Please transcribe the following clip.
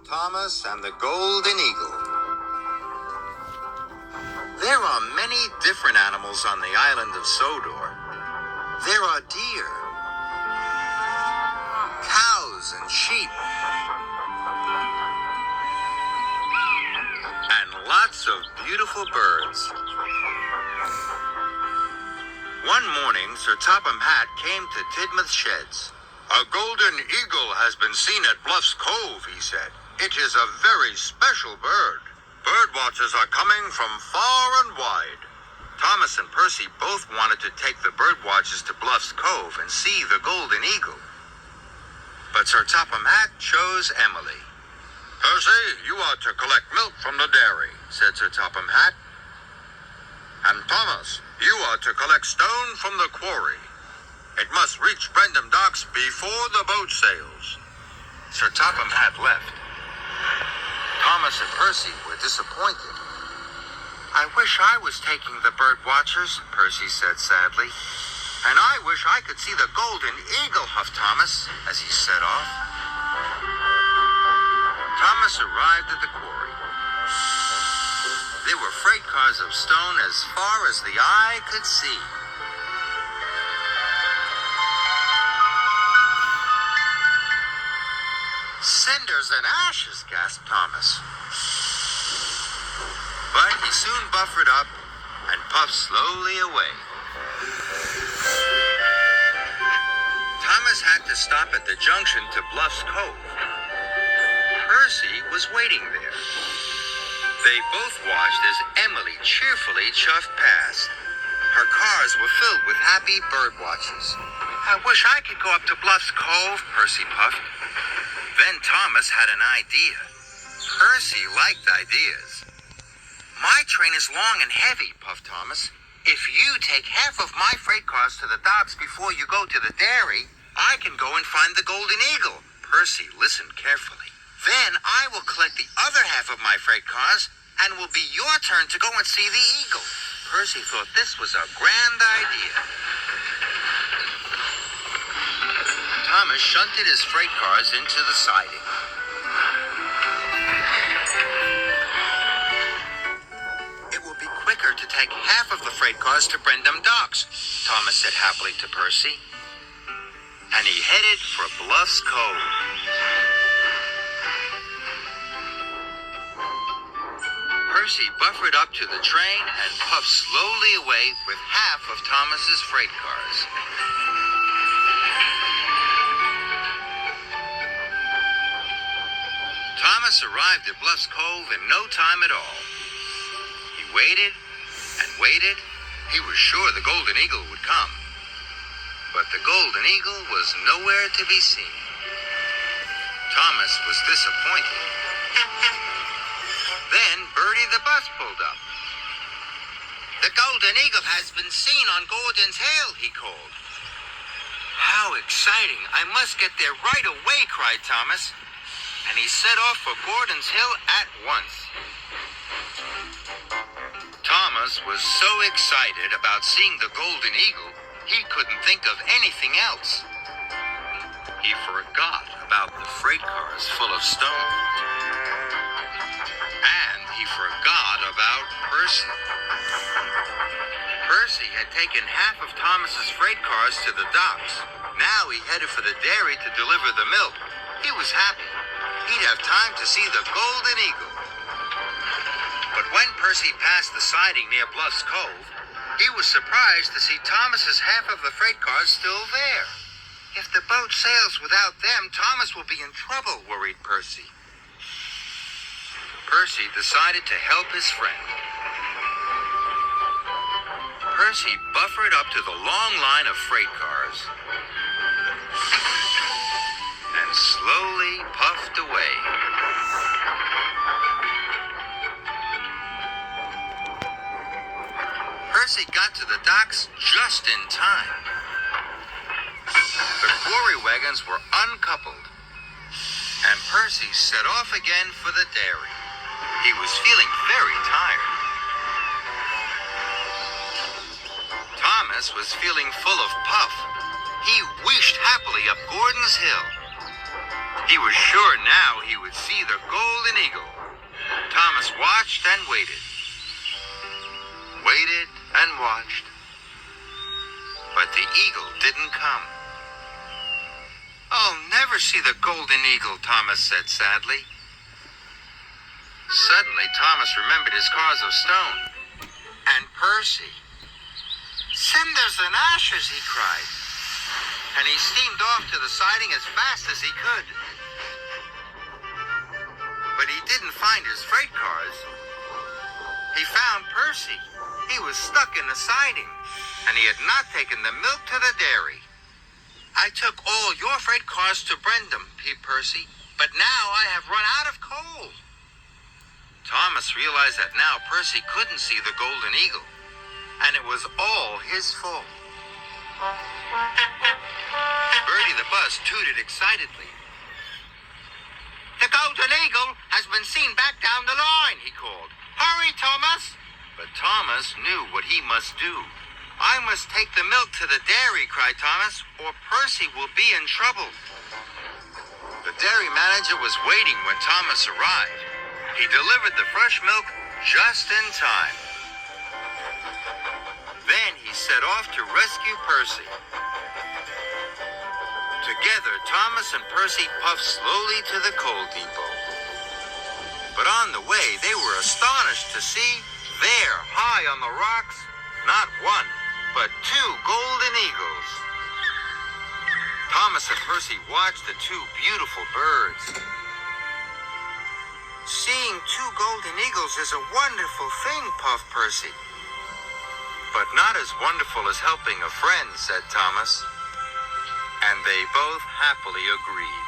Thomas and the Golden Eagle. There are many different animals on the island of Sodor. There are deer, cows and sheep, and lots of beautiful birds. One morning, Sir Topham Hatt came to Tidmouth Sheds. "A golden eagle has been seen at Bluff's Cove," he said. "It is a very special bird. Bird watchers are coming from far and wide." Thomas and Percy both wanted to take the bird watchers to Bluff's Cove and see the golden eagle. But Sir Topham Hatt chose Emily. "Percy, you are to collect milk from the dairy," said Sir Topham Hatt. "And Thomas, you are to collect stone from the quarry. It must reach Brendam Docks before the boat sails." Sir Topham Hatt left. Thomas and Percy were disappointed. "I wish I was taking the bird watchers," Percy said sadly. "And I wish I could see the golden eagle," huffed Thomas as he set off. Thomas arrived at the quarry. There were freight cars of stone as far as the eye could see. "Cinders and ashes," gasped Thomas. But he soon buffered up and puffed slowly away. Thomas had to stop at the junction to Bluff's Cove. Percy was waiting there. They both watched as Emily cheerfully chuffed past. Her cars were filled with happy bird watchers. "I wish I could go up to Bluff's Cove," Percy puffed. Then Thomas had an idea. Percy liked ideas. "My train is long and heavy," puffed Thomas. "If you take half of my freight cars to the docks before you go to the dairy, I can go and find the golden eagle." Percy listened carefully. "Then I will collect the other half of my freight cars, and it will be your turn to go and see the eagle." Percy thought this was a grand idea. Thomas shunted his freight cars into the siding. "It will be quicker to take half of the freight cars to Brendam Docks," Thomas said happily to Percy. And he headed for Bluff's Cove. Percy buffered up to the train and puffed slowly away with half of Thomas's freight cars. Thomas arrived at Bluff's Cove in no time at all. He waited and waited. He was sure the golden eagle would come. But the golden eagle was nowhere to be seen. Thomas was disappointed. Then Birdie the bus pulled up. "The golden eagle has been seen on Gordon's Hill," he called. "How exciting! I must get there right away," cried Thomas. And he set off for Gordon's Hill at once. Thomas was so excited about seeing the golden eagle, he couldn't think of anything else. He forgot about the freight cars full of stone. And he forgot about Percy. Percy had taken half of Thomas's freight cars to the docks. Now he headed for the dairy to deliver the milk. He was happy. He'd have time to see the golden eagle. But when Percy passed the siding near Bluff's Cove, he was surprised to see Thomas's half of the freight cars still there. "If the boat sails without them, Thomas will be in trouble," worried Percy. Percy decided to help his friend. Percy buffered up to the long line of freight cars and slowly puffed away. Percy got to the docks just in time. The quarry wagons were uncoupled, and Percy set off again for the dairy. He was feeling very tired. Thomas was feeling full of puff. He wheeshed happily up Gordon's Hill. He was sure now he would see the golden eagle. Thomas watched and waited. Waited and watched. But the eagle didn't come. "I'll never see the golden eagle," Thomas said sadly. Suddenly, Thomas remembered his cars of stone. And Percy. "Cinders and ashes," he cried. And he steamed off to the siding as fast as he could. But he didn't find his freight cars. He found Percy. He was stuck in the siding, and he had not taken the milk to the dairy. "I took all your freight cars to Brendam," peeped Percy, "but now I have run out of coal." Thomas realized that now Percy couldn't see the golden eagle, and it was all his fault. Bertie the bus tooted excitedly. "The golden eagle has been seen back down the line," he called. "Hurry, Thomas!" But Thomas knew what he must do. "I must take the milk to the dairy," cried Thomas, "or Percy will be in trouble." The dairy manager was waiting when Thomas arrived. He delivered the fresh milk just in time. Then he set off to rescue Percy. Together, Thomas and Percy puffed slowly to the coal depot. But on the way, they were astonished to see, there, high on the rocks, not one, but two golden eagles. Thomas and Percy watched the two beautiful birds. "Seeing two golden eagles is a wonderful thing," puffed Percy. "But not as wonderful as helping a friend," said Thomas. And they both happily agreed.